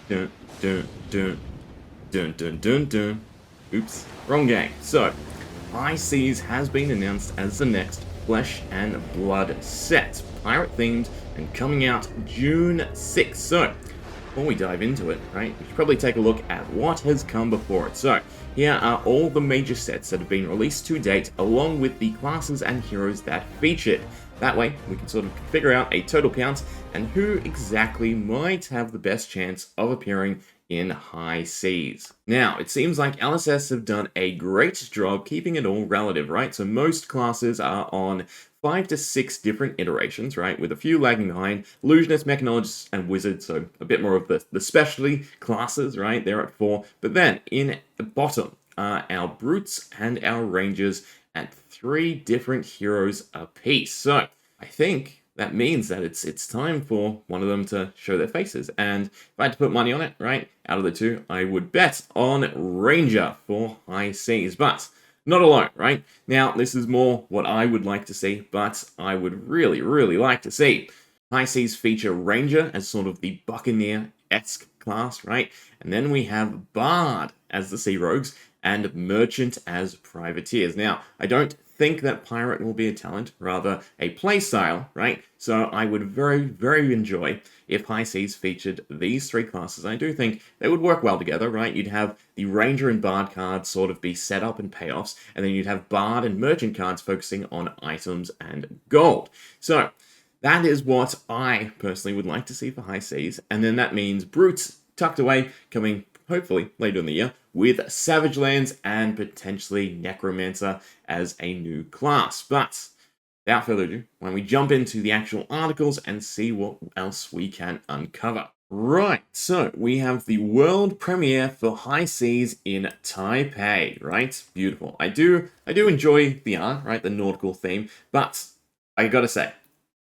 Dun, dun, dun, dun, dun, dun, dun. Oops, wrong game. So, High Seas has been announced as the next Flesh and Blood set, pirate themed and coming out June 6th. So, before we dive into it, right, we should probably take a look at what has come before it. So, here are all the major sets that have been released to date, along with the classes and heroes that featured. That way, we can sort of figure out a total count and who exactly might have the best chance of appearing in High Seas. Now, it seems like LSS have done a great job keeping it all relative, right? So most classes are on 5 to 6 different iterations, right? With a few lagging behind. Illusionists, Mechanologists, and Wizards, so a bit more of the specialty classes, right? They're at 4. But then, in the bottom are our Brutes and our Rangers at 3 different heroes apiece. So, I think that means that it's time for one of them to show their faces. And if I had to put money on it, right, out of the two, I would bet on Ranger for High Seas. But not alone, right? Now, this is more what I would like to see, but I would really, really like to see High Seas feature Ranger as sort of the Buccaneer-esque class, right? And then we have Bard as the Sea Rogues and Merchant as Privateers. Now, I don't think that Pirate will be a talent, rather a playstyle, right? So I would very, very enjoy if High Seas featured these 3 classes. I do think they would work well together, right? You'd have the Ranger and Bard cards sort of be set up and payoffs, and then you'd have Bard and Merchant cards focusing on items and gold. So that is what I personally would like to see for High Seas, and then that means Brutes tucked away, coming hopefully later in the year, with Savage Lands and potentially Necromancer as a new class. But without further ado, why don't we jump into the actual articles and see what else we can uncover. Right, so we have the world premiere for High Seas in Taipei, right? Beautiful. I do enjoy the art, right? The nautical theme, but I gotta say,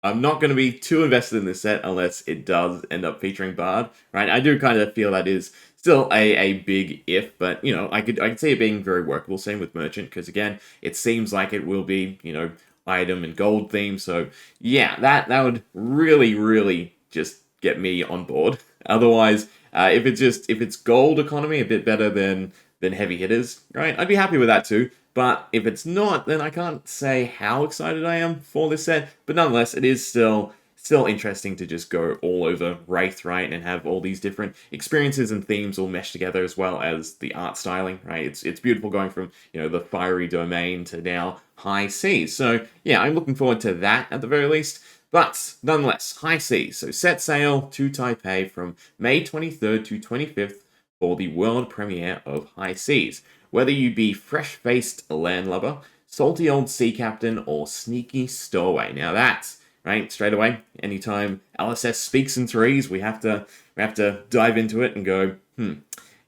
I'm not going to be too invested in this set unless it does end up featuring Bard, right? I do kind of feel that is still a big if, but, you know, I could see it being very workable. Same with Merchant, because, again, it seems like it will be, you know, item and gold theme. So, yeah, that would really, really just get me on board. Otherwise, if it's gold economy, a bit better than heavy hitters, right? I'd be happy with that too. But if it's not, then I can't say how excited I am for this set. But nonetheless, it is still interesting to just go all over Rathe, right, and have all these different experiences and themes all meshed together, as well as the art styling, right? It's beautiful going from, you know, the fiery domain to now High Seas. So yeah, I'm looking forward to that at the very least. But nonetheless, High Seas. So set sail to Taipei from May 23rd to 25th for the world premiere of High Seas. Whether you be fresh-faced landlubber, salty old sea captain, or sneaky stowaway. Now that's right straight away. Anytime LSS speaks in threes, we have to dive into it and go,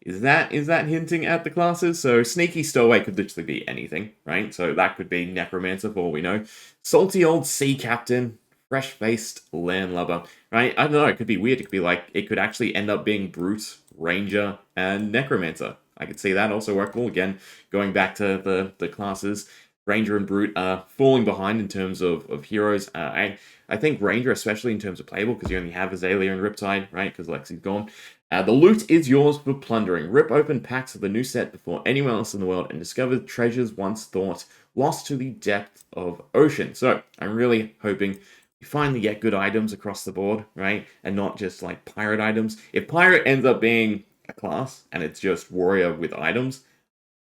is that hinting at the classes? So sneaky stowaway could literally be anything, right? So that could be Necromancer for all we know. Salty old sea captain, fresh-faced landlubber, right? I don't know. It could be weird. It could be like it could actually end up being Brute, Ranger, and Necromancer. I could see that also workable. Again, going back to the classes, Ranger and Brute are falling behind in terms of heroes. I think Ranger, especially in terms of playable, because you only have Azalea and Riptide, right? Because Lexi's gone. The loot is yours for plundering. Rip open packs of the new set before anyone else in the world and discover treasures once thought lost to the depth of ocean. So I'm really hoping we finally get good items across the board, right? And not just like pirate items. If pirate ends up being a class and it's just warrior with items,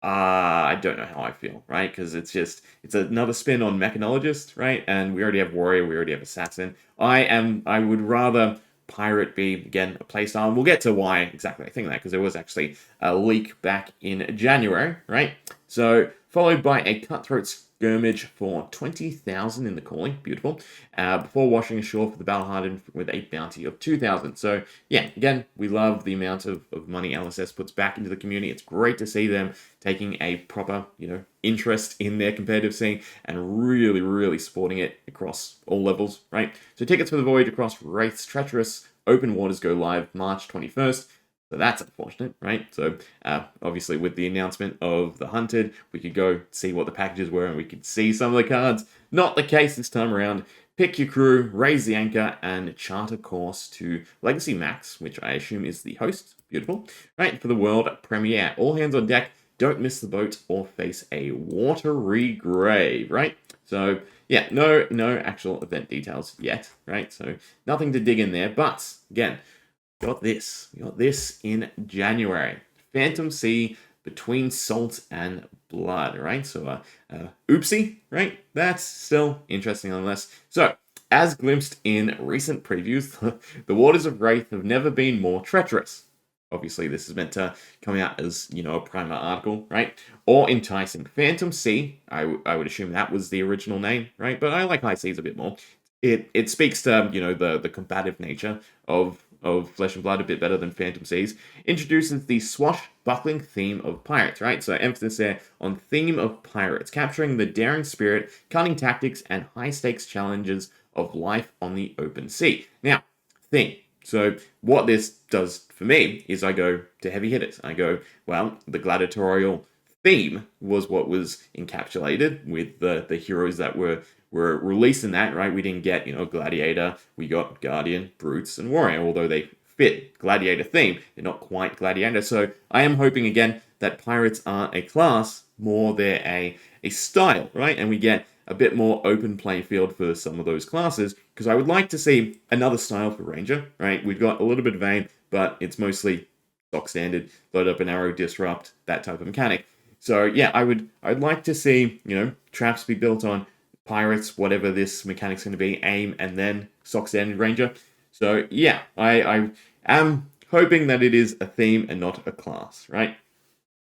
I don't know how I feel, right? Because it's another spin on mechanologist, right? And we already have warrior, we already have assassin. I would rather pirate be, again, a playstyle. And we'll get to why exactly I think that, because there was actually a leak back in January, right? So followed by a cutthroat skirmish for 20,000 in the calling, beautiful, before washing ashore for the battle-hardened with a bounty of 2,000. So yeah, again, we love the amount of money LSS puts back into the community. It's great to see them taking a proper, you know, interest in their competitive scene and really, really supporting it across all levels, right? So tickets for the voyage across Wraith's treacherous open waters go live March 21st. So that's unfortunate, right? So obviously with the announcement of the Hunted, we could go see what the packages were and we could see some of the cards. Not the case this time around. pick your crew, raise the anchor, and chart a course to Legacy Max, which I assume is the host. Beautiful. Right, for the world premiere. All hands on deck, don't miss the boat or face a watery grave, right? So, yeah, no actual event details yet, right? So, nothing to dig in there, but, again, we got this in January. Phantom Sea between salt and blood, right? So, oopsie, right? That's still interesting nonetheless. So, as glimpsed in recent previews, the waters of Rathe have never been more treacherous. Obviously, this is meant to come out as, a primer article, right? Or enticing. Phantom Sea, I would assume that was the original name, right? But I like High Seas a bit more. It speaks to, the combative nature of Flesh and Blood a bit better than Phantom Seas. Introduces the swashbuckling theme of pirates, right? So emphasis there on theme of pirates, capturing the daring spirit, cunning tactics, and high-stakes challenges of life on the open sea. Now, theme. So what this does for me is I go to heavy hitters. I go, well, the gladiatorial theme was what was encapsulated with the heroes that were released in that, right? We didn't get, Gladiator, we got Guardian, Brutes, and Warrior, although they fit Gladiator theme, they're not quite Gladiator. So I am hoping, again, that pirates aren't a class, more they're a style, right? And we get a bit more open playing field for some of those classes, because I would like to see another style for Ranger, right? We've got a little bit of Vayne, but it's mostly stock standard, load up an arrow, disrupt, that type of mechanic. So yeah, I'd like to see, traps be built on pirates, whatever this mechanic's going to be, aim, and then stock standard Ranger. So yeah, I am hoping that it is a theme and not a class, right?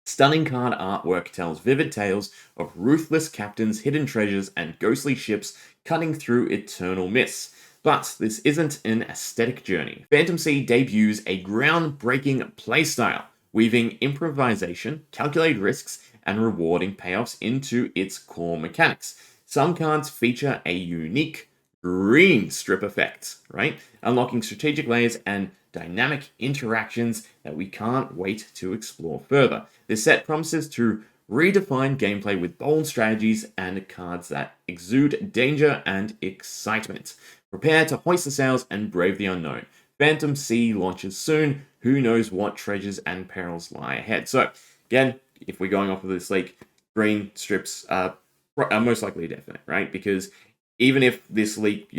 Stunning card artwork tells vivid tales of ruthless captains, hidden treasures, and ghostly ships cutting through eternal mists. But this isn't an aesthetic journey. Phantom Sea debuts a groundbreaking playstyle, weaving improvisation, calculated risks, and rewarding payoffs into its core mechanics. Some cards feature a unique green strip effect, right? Unlocking strategic layers and dynamic interactions that we can't wait to explore further. This set promises to redefine gameplay with bold strategies and cards that exude danger and excitement. Prepare to hoist the sails and brave the unknown. Phantom Sea launches soon. Who knows what treasures and perils lie ahead? So, again, if we're going off of this leak, green strips are most likely definite, right? Because even if this leak,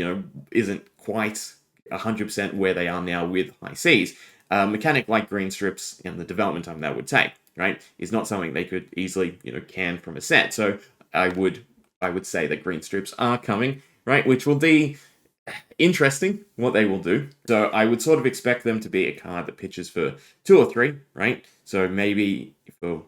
isn't quite 100% where they are now with High Seas, a mechanic like green strips and the development time that would take, right, is not something they could easily, can from a set. So I would say that green strips are coming, right, which will be interesting what they will do. So I would sort of expect them to be a card that pitches for 2 or 3, right? So maybe for,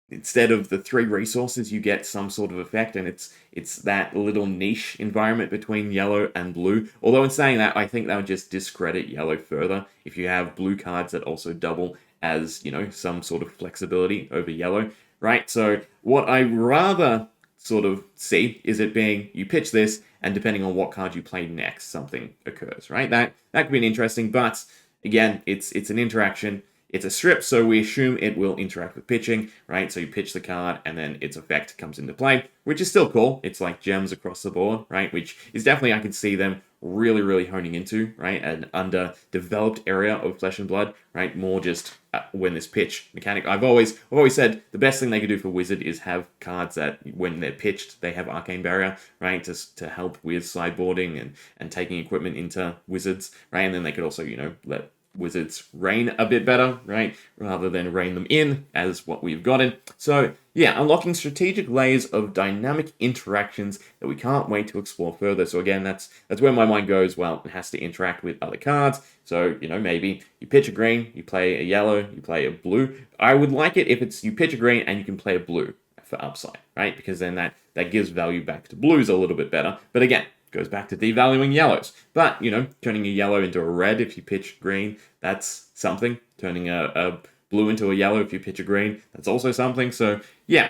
instead of the 3 resources, you get some sort of effect, and it's that little niche environment between yellow and blue. Although in saying that, I think that would just discredit yellow further if you have blue cards that also double as, some sort of flexibility over yellow, right? So what I rather sort of see is it being, you pitch this, and depending on what card you play next, something occurs, right? That could be interesting, but again, it's an interaction. It's a strip, so we assume it will interact with pitching, right? So you pitch the card, and then its effect comes into play, which is still cool. It's like gems across the board, right? Which is definitely, I can see them really, really honing into, right? An underdeveloped area of Flesh and Blood, right? More just when this pitch mechanic. I've always said the best thing they could do for Wizard is have cards that, when they're pitched, they have Arcane Barrier, right? To help with sideboarding and taking equipment into Wizards, right? And then they could also, let Wizards reign a bit better, right? Rather than rein them in, as what we've gotten. So, yeah, unlocking strategic layers of dynamic interactions that we can't wait to explore further. So again, that's where my mind goes. Well, it has to interact with other cards. So, maybe you pitch a green, you play a yellow, you play a blue. I would like it if it's you pitch a green and you can play a blue for upside, right? Because then that gives value back to blues a little bit better. But again, goes back to devaluing yellows. But, turning a yellow into a red if you pitch green, that's something. Turning a blue into a yellow if you pitch a green, that's also something. So, yeah,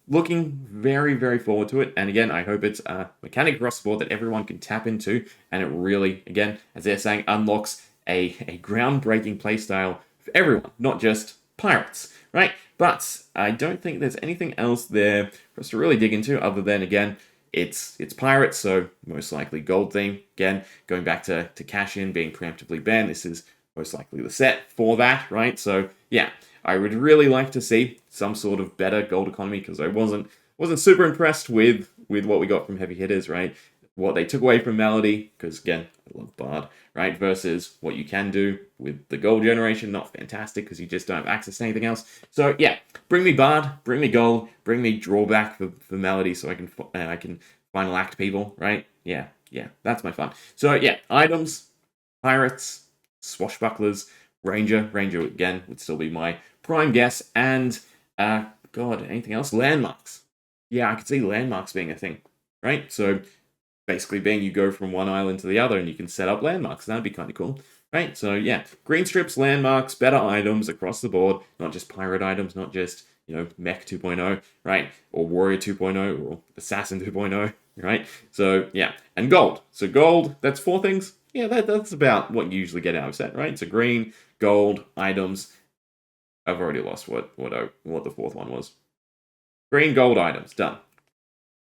looking very, very forward to it. And again, I hope it's a mechanic across the board that everyone can tap into. And it really, again, as they're saying, unlocks a groundbreaking playstyle for everyone, not just pirates, right? But I don't think there's anything else there for us to really dig into other than, again, it's pirates, so most likely gold theme. Again, going back to cash in being preemptively banned, this is most likely the set for that, right? So yeah, I would really like to see some sort of better gold economy, because I wasn't super impressed with what we got from heavy hitters, right? What they took away from Melody, because again, I love Bard, right? Versus what you can do with the gold generation, not fantastic, because you just don't have access to anything else. So yeah, bring me Bard, bring me gold, bring me drawback for Melody, so I can final act people, right? Yeah, that's my fun. So yeah, items, pirates, swashbucklers, ranger again would still be my prime guess, and God, anything else? Landmarks. Yeah, I could see landmarks being a thing, right? So basically being you go from one island to the other and you can set up landmarks. That'd be kind of cool, right? So yeah, green strips, landmarks, better items across the board, not just pirate items, not just, mech 2.0, right? Or warrior 2.0 or assassin 2.0, right? So yeah, and gold. So gold, that's 4 things. Yeah, that's about what you usually get out of a set, right? So green, gold, items. I've already lost what the 4th one was. Green, gold, items, done.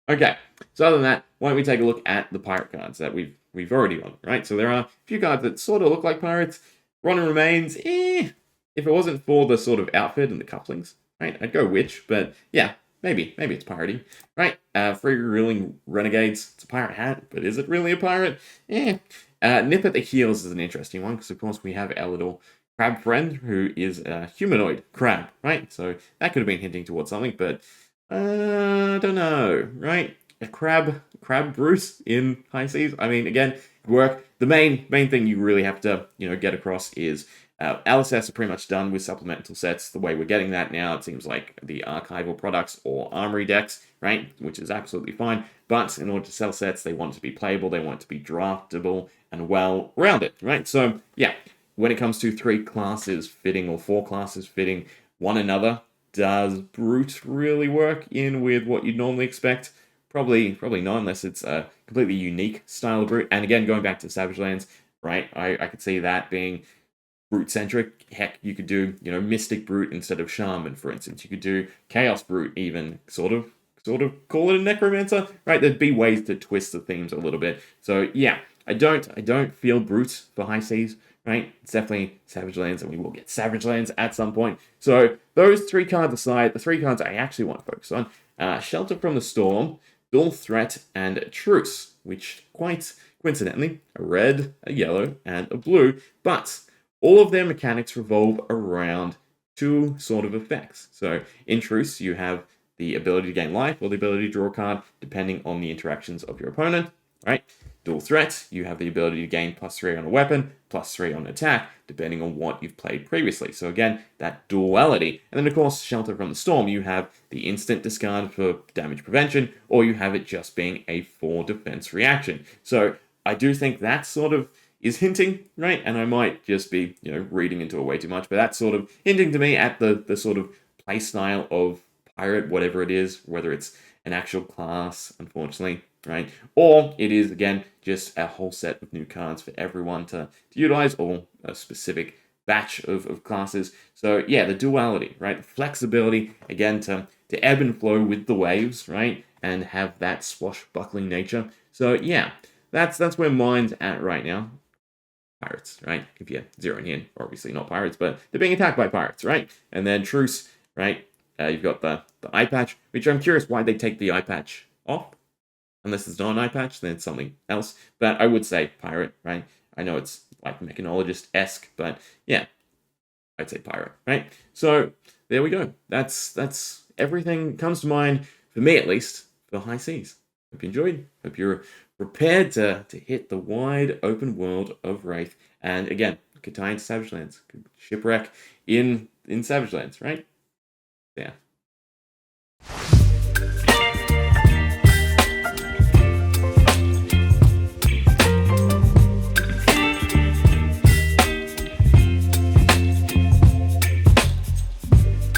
Okay, so other than that, why don't we take a look at the pirate cards that we've already got, right? So there are a few cards that sort of look like pirates. Ronin Remains, if it wasn't for the sort of outfit and the couplings, right? I'd go Witch, but yeah, maybe it's piratey, right? Free Reeling Renegades, it's a pirate hat, but is it really a pirate? Nip at the Heels is an interesting one, because of course we have our little crab friend, who is a humanoid crab, right? So that could have been hinting towards something, but I don't know, right? A crab Bruce in High Seas. I mean, again, work. The main thing you really have to get across is LSS are pretty much done with supplemental sets. The way we're getting that now, it seems like the archival products or armory decks, right? Which is absolutely fine. But in order to sell sets, they want it to be playable, they want it to be draftable and well-rounded, right? So yeah, when it comes to 3 classes fitting or 4 classes fitting one another, does Brute really work in with what you'd normally expect? Probably not, unless it's a completely unique style of Brute. And again, going back to Savage Lands, right? I could see that being Brute-centric. Heck, you could do, Mystic Brute instead of Shaman, for instance. You could do Chaos Brute even, sort of call it a Necromancer, right? There'd be ways to twist the themes a little bit. So yeah, I don't feel Brute for High Seas, right? It's definitely Savage Lands, and we will get Savage Lands at some point. So those 3 cards aside, the 3 cards I actually want to focus on, Shelter from the Storm, Dual Threat, and Truce, which quite coincidentally, a red, a yellow, and a blue, but all of their mechanics revolve around 2 sort of effects. So in Truce, you have the ability to gain life or the ability to draw a card, depending on the interactions of your opponent, right? Dual Threat, you have the ability to gain +3 on a weapon, +3 on attack, depending on what you've played previously. So again, that duality. And then of course, Shelter from the Storm, you have the instant discard for damage prevention, or you have it just being a 4 defense reaction. So I do think that sort of is hinting, right? And I might just be, reading into it way too much, but that's sort of hinting to me at the sort of play style of pirate, whatever it is, whether it's an actual class, unfortunately, right? Or it is, again, just a whole set of new cards for everyone to utilize, or a specific batch of classes. So yeah, the duality, right? The flexibility, again, to ebb and flow with the waves, right? And have that swashbuckling nature. So yeah, that's where mine's at right now. Pirates, right? If you're zeroing in, obviously not pirates, but they're being attacked by pirates, right? And then Truce, right? You've got the eye patch, which I'm curious why they take the eye patch off. Unless it's not an eye patch, then it's something else. But I would say pirate, right? I know it's like mechanologist-esque, but yeah, I'd say pirate, right? So there we go. That's everything comes to mind, for me at least, for High Seas. Hope you enjoyed. Hope you're prepared to hit the wide open world of Rathe. And again, could tie into Savage Lands. Could shipwreck in Savage Lands, right? Yeah.